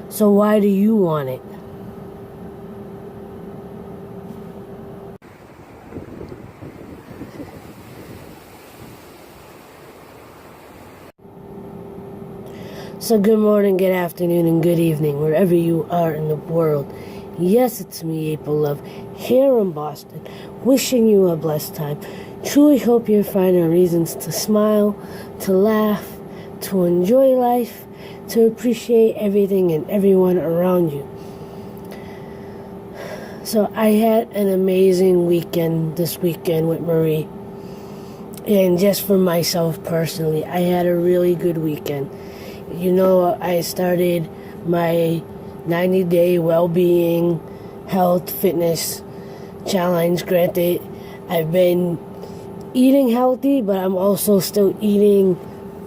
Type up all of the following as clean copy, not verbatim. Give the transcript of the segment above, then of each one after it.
So why do you want it? So good morning, good afternoon, and good evening, wherever you are in the world. Yes, it's me, April Love, here in Boston, wishing you a blessed time. Truly hope you're finding reasons to smile, to laugh, to enjoy life, to appreciate everything and everyone around you. So I had an amazing weekend this weekend with Marie. And just for myself personally, I had a really good weekend. You know, I started my 90-day well-being, health, fitness challenge. Granted, I've been eating healthy, but I'm also still eating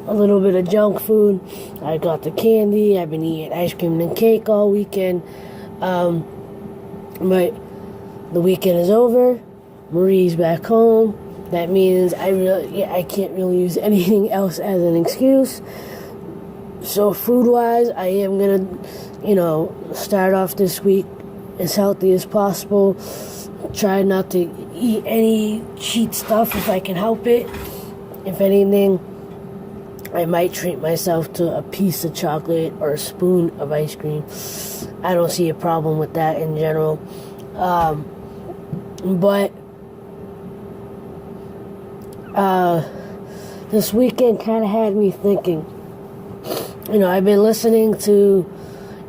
a little bit of junk food. I got the candy. I've been eating ice cream and cake all weekend. But the weekend is over. Marie's back home. That means I can't really use anything else as an excuse. So food-wise, I am going to, start off this week as healthy as possible. Try not to eat any cheat stuff if I can help it. If anything, I might treat myself to a piece of chocolate or a spoon of ice cream. I don't see a problem with that in general. But this weekend kind of had me thinking. I've been listening to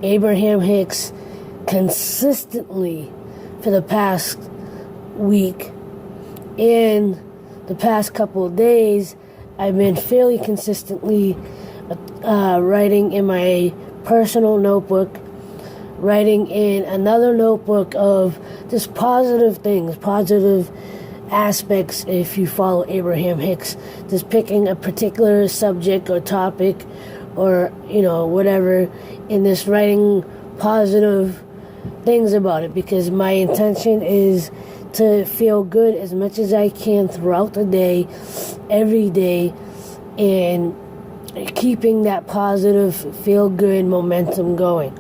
Abraham Hicks consistently for the past week. And the past couple of days, I've been fairly consistently writing in my personal notebook, writing in another notebook of just positive things, positive aspects if you follow Abraham Hicks. Just picking a particular subject or topic or, whatever, in this writing positive things about it, because my intention is to feel good as much as I can throughout the day, every day, and keeping that positive, feel-good momentum going.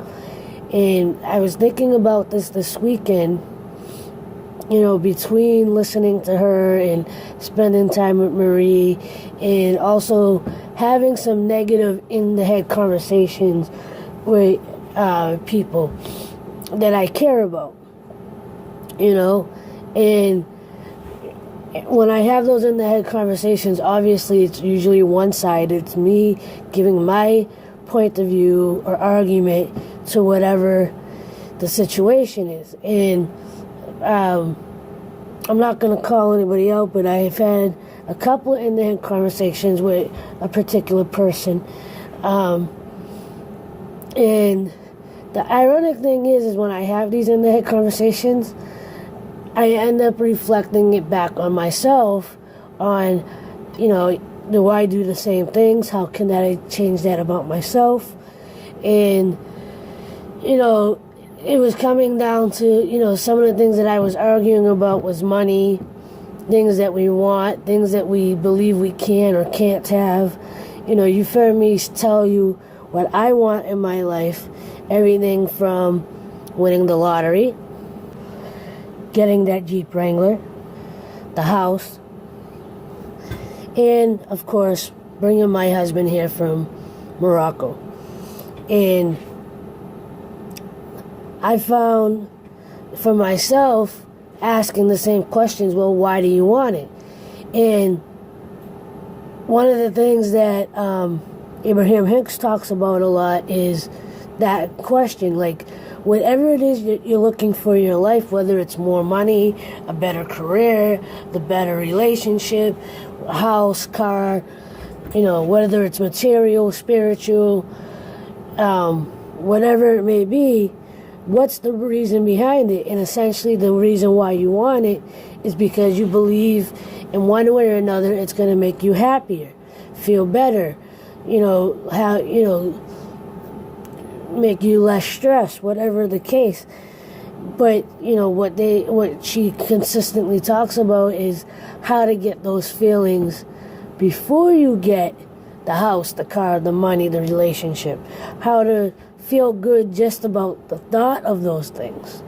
And I was thinking about this weekend, between listening to her and spending time with Marie, and also having some negative in-the-head conversations with people that I care about, and when I have those in-the-head conversations, obviously it's usually one side. It's me giving my point of view or argument to whatever the situation is. And I'm not going to call anybody out, but I have had a couple of in-the-head conversations with a particular person. And the ironic thing is when I have these in-the-head conversations, I end up reflecting it back on myself, on, do I do the same things? How can I change that about myself? And, it was coming down to, some of the things that I was arguing about was money, things that we want, things that we believe we can or can't have. You've heard me tell you what I want in my life, everything from winning the lottery, getting that Jeep Wrangler, the house, and, of course, bringing my husband here from Morocco. And I found for myself asking the same questions, well, why do you want it? And one of the things that Abraham Hicks talks about a lot is that question, like, whatever it is that you're looking for in your life, whether it's more money, a better career, the better relationship, a house, car, whether it's material, spiritual, whatever it may be, what's the reason behind it? And essentially the reason why you want it is because you believe in one way or another it's going to make you happier, feel better, make you less stressed, whatever the case. But, what she consistently talks about is how to get those feelings before you get the house, the car, the money, the relationship. How to feel good just about the thought of those things,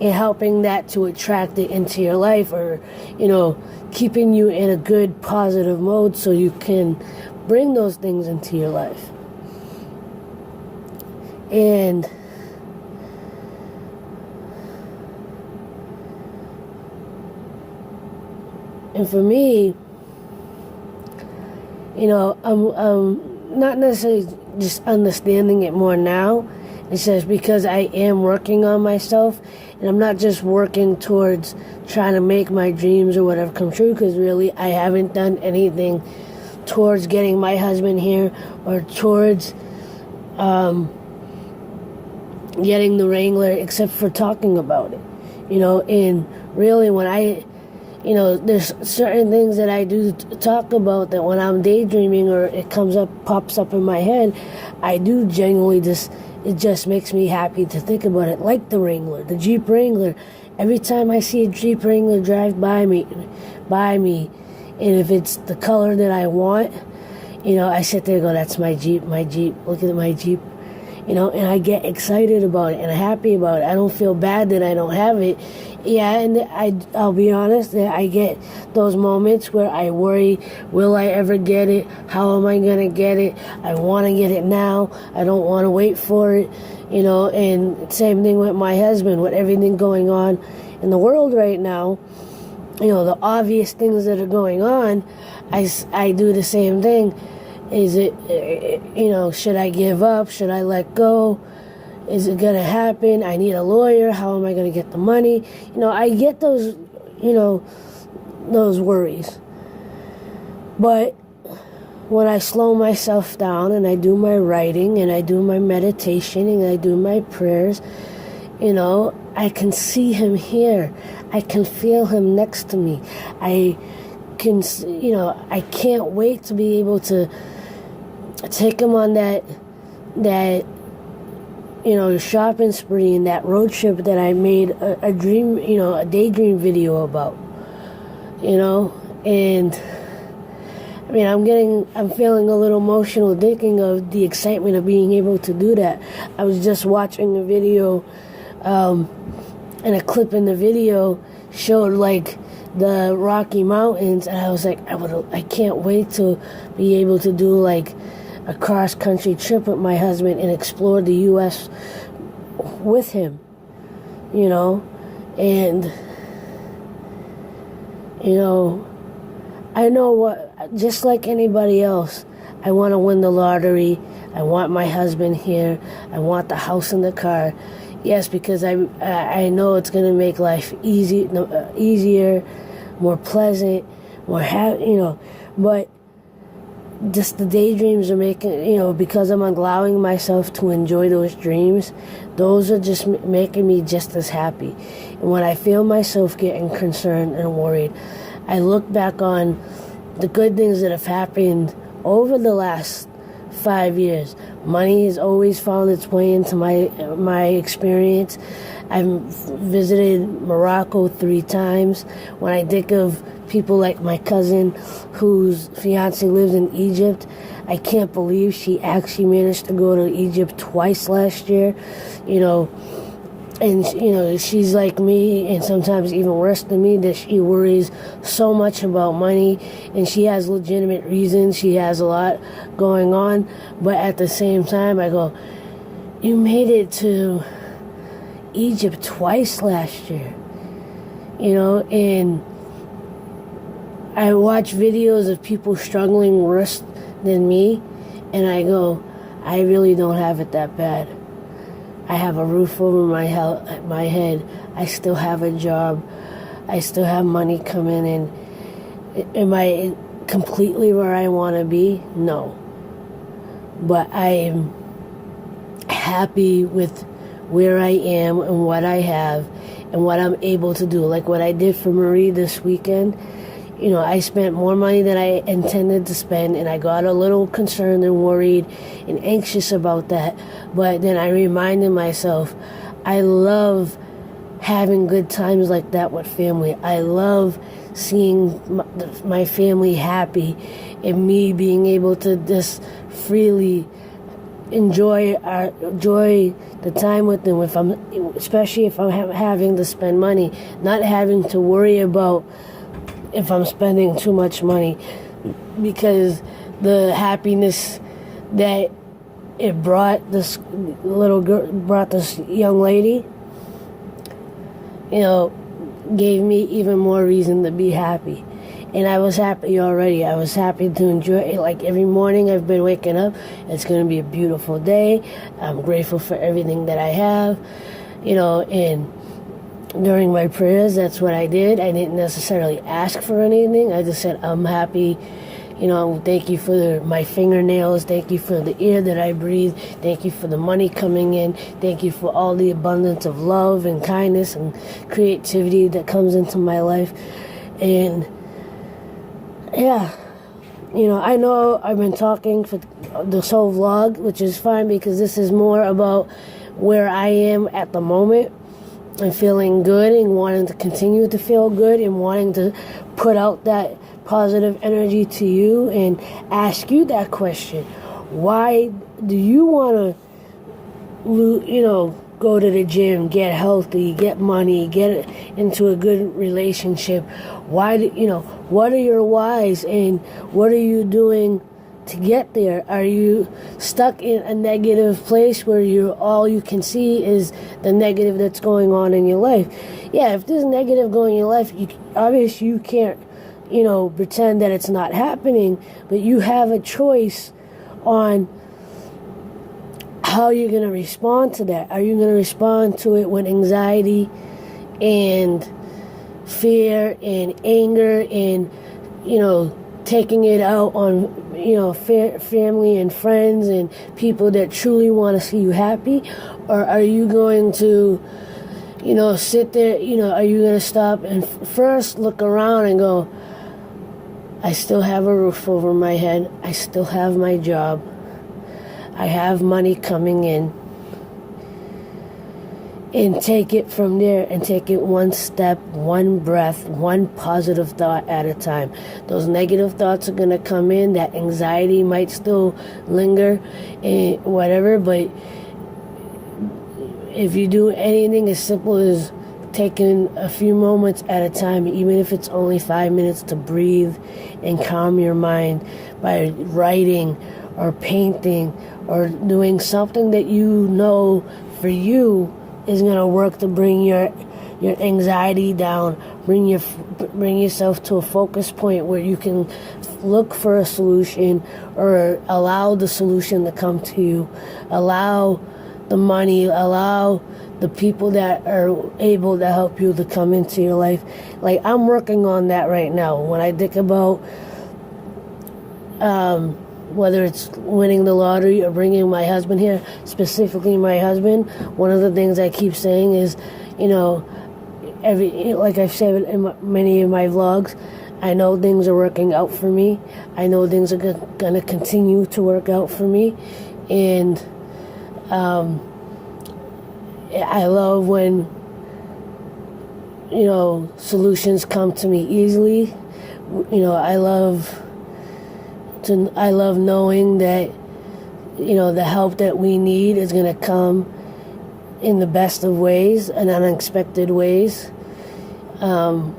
and helping that to attract it into your life, or, keeping you in a good, positive mode so you can bring those things into your life. And for me, I'm not necessarily just understanding it more now. It's just because I am working on myself, and I'm not just working towards trying to make my dreams or whatever come true, because really I haven't done anything towards getting my husband here or towards getting the Wrangler, except for talking about it. And really when there's certain things that I do talk about that when I'm daydreaming or it pops up in my head, I do genuinely it just makes me happy to think about it, like the Wrangler, the Jeep Wrangler. Every time I see a Jeep Wrangler drive by me, and if it's the color that I want, I sit there and go, that's my Jeep, look at my Jeep. And I get excited about it and happy about it. I don't feel bad that I don't have it. Yeah, and I'll be honest, that I get those moments where I worry, will I ever get it? How am I going to get it? I want to get it now. I don't want to wait for it. And same thing with my husband, with everything going on in the world right now. The obvious things that are going on, I do the same thing. Is it, should I give up? Should I let go? Is it going to happen? I need a lawyer. How am I going to get the money? I get those, those worries. But when I slow myself down and I do my writing and I do my meditation and I do my prayers, I can see him here. I can feel him next to me. I can't wait to be able to take him on that shopping spree and that road trip that I made a dream, a daydream video about, and I'm feeling a little emotional thinking of the excitement of being able to do that. I was just watching a video, and a clip in the video showed like the Rocky Mountains, and I was like, I can't wait to be able to do like a cross-country trip with my husband and explore the U.S. with him, and, I know just like anybody else, I want to win the lottery. I want my husband here. I want the house and the car. Yes, because I know it's going to make life easier, more pleasant, more happy, but just the daydreams are making, because I'm allowing myself to enjoy those dreams, those are just making me just as happy. And when I feel myself getting concerned and worried, I look back on the good things that have happened over the last 5 years. Money has always found its way into my experience. I've visited Morocco 3 times. When I think of people like my cousin whose fiance lives in Egypt, I can't believe she actually managed to go to Egypt twice last year, and she's like me, and sometimes even worse than me, that she worries so much about money, and she has legitimate reasons. She has a lot going on, but at the same time I go, you made it to Egypt twice last year, and I watch videos of people struggling worse than me, and I go, I really don't have it that bad. I have a roof over my head. I still have a job. I still have money coming in. Am I completely where I want to be? No. But I am happy with where I am and what I have and what I'm able to do. Like what I did for Marie this weekend. I spent more money than I intended to spend, and I got a little concerned and worried and anxious about that. But then I reminded myself, I love having good times like that with family. I love seeing my family happy and me being able to just freely, enjoy the time with them. Especially if I'm having to spend money, not having to worry about if I'm spending too much money, because the happiness that it brought this young lady, gave me even more reason to be happy. And I was happy already. I was happy to enjoy it. Like every morning I've been waking up, it's going to be a beautiful day. I'm grateful for everything that I have, and during my prayers, that's what I did. I didn't necessarily ask for anything. I just said, I'm happy. Thank you for my fingernails. Thank you for the air that I breathe. Thank you for the money coming in. Thank you for all the abundance of love and kindness and creativity that comes into my life. And yeah, I know I've been talking for this whole vlog, which is fine because this is more about where I am at the moment and feeling good and wanting to continue to feel good and wanting to put out that positive energy to you and ask you that question. Why do you want to, go to the gym, get healthy, get money, get into a good relationship? What are your whys and what are you doing to get there? Are you stuck in a negative place where all you can see is the negative that's going on in your life? Yeah, if there's negative going in your life, obviously you can't, pretend that it's not happening, but you have a choice on how you're going to respond to that. Are you going to respond to it with anxiety and fear and anger and, taking it out on, family and friends and people that truly want to see you happy? Or are you going to, sit there, are you going to stop and first look around and go, I still have a roof over my head. I still have my job. I have money coming in. And take it from there and take it one step, one breath, one positive thought at a time. Those negative thoughts are going to come in. That anxiety might still linger and whatever, but if you do anything as simple as taking a few moments at a time, even if it's only 5 minutes, to breathe and calm your mind by writing or painting or doing something that for you is going to work to bring your anxiety down, bring yourself to a focus point where you can look for a solution or allow the solution to come to you, allow the money, allow the people that are able to help you to come into your life. Like, I'm working on that right now. When I think about whether it's winning the lottery or bringing my husband here, specifically my husband, one of the things I keep saying is, like I've said in many of my vlogs, I know things are working out for me. I know things are going to continue to work out for me. And I love when, solutions come to me easily. I love knowing that, the help that we need is going to come in the best of ways and unexpected ways. And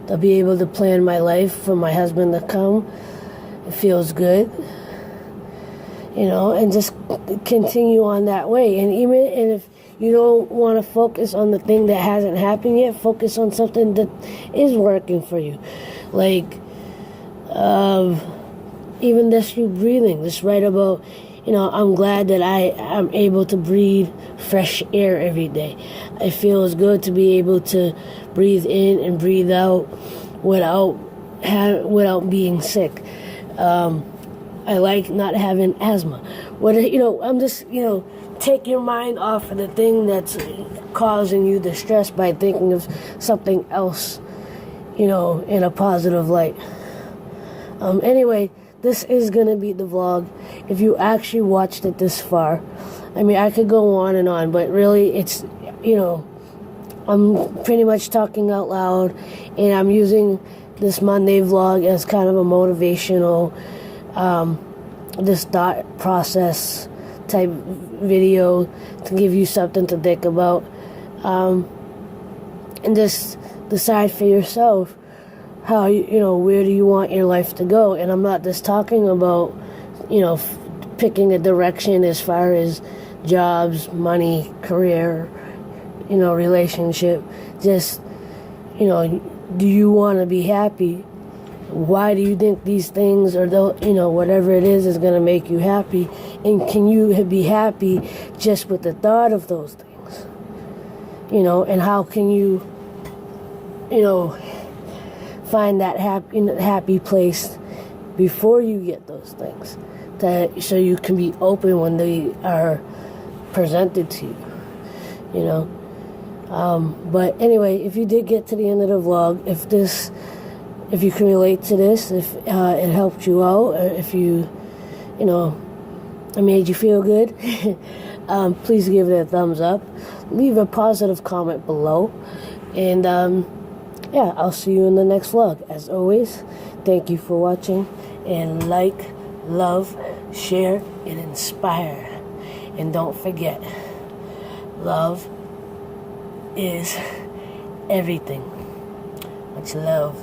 to be able to plan my life for my husband to come, it feels good. And just continue on that way. And if you don't want to focus on the thing that hasn't happened yet, focus on something that is working for you. Like, even just you breathing, just write about, I'm glad that I'm able to breathe fresh air every day. It feels good to be able to breathe in and breathe out without being sick. I like not having asthma. I'm just, take your mind off of the thing that's causing you the stress by thinking of something else, in a positive light. Anyway, this is going to be the vlog. If you actually watched it this far, I could go on and on, but really it's, I'm pretty much talking out loud, and I'm using this Monday vlog as kind of a motivational this thought process type video to give you something to think about, and just decide for yourself how where do you want your life to go. And I'm not just talking about picking a direction as far as jobs, money, career, relationship. Just do you want to be happy? Why do you think these things or whatever it is going to make you happy? And can you be happy just with the thought of those things? And how can you find that happy place before you get those things, so you can be open when they are presented to you. But anyway, if you did get to the end of the vlog, if you can relate to this, if it helped you out, or if it made you feel good, please give it a thumbs up. Leave a positive comment below. And I'll see you in the next vlog. As always, thank you for watching. And like, love, share, and inspire. And don't forget, love is everything. Much love.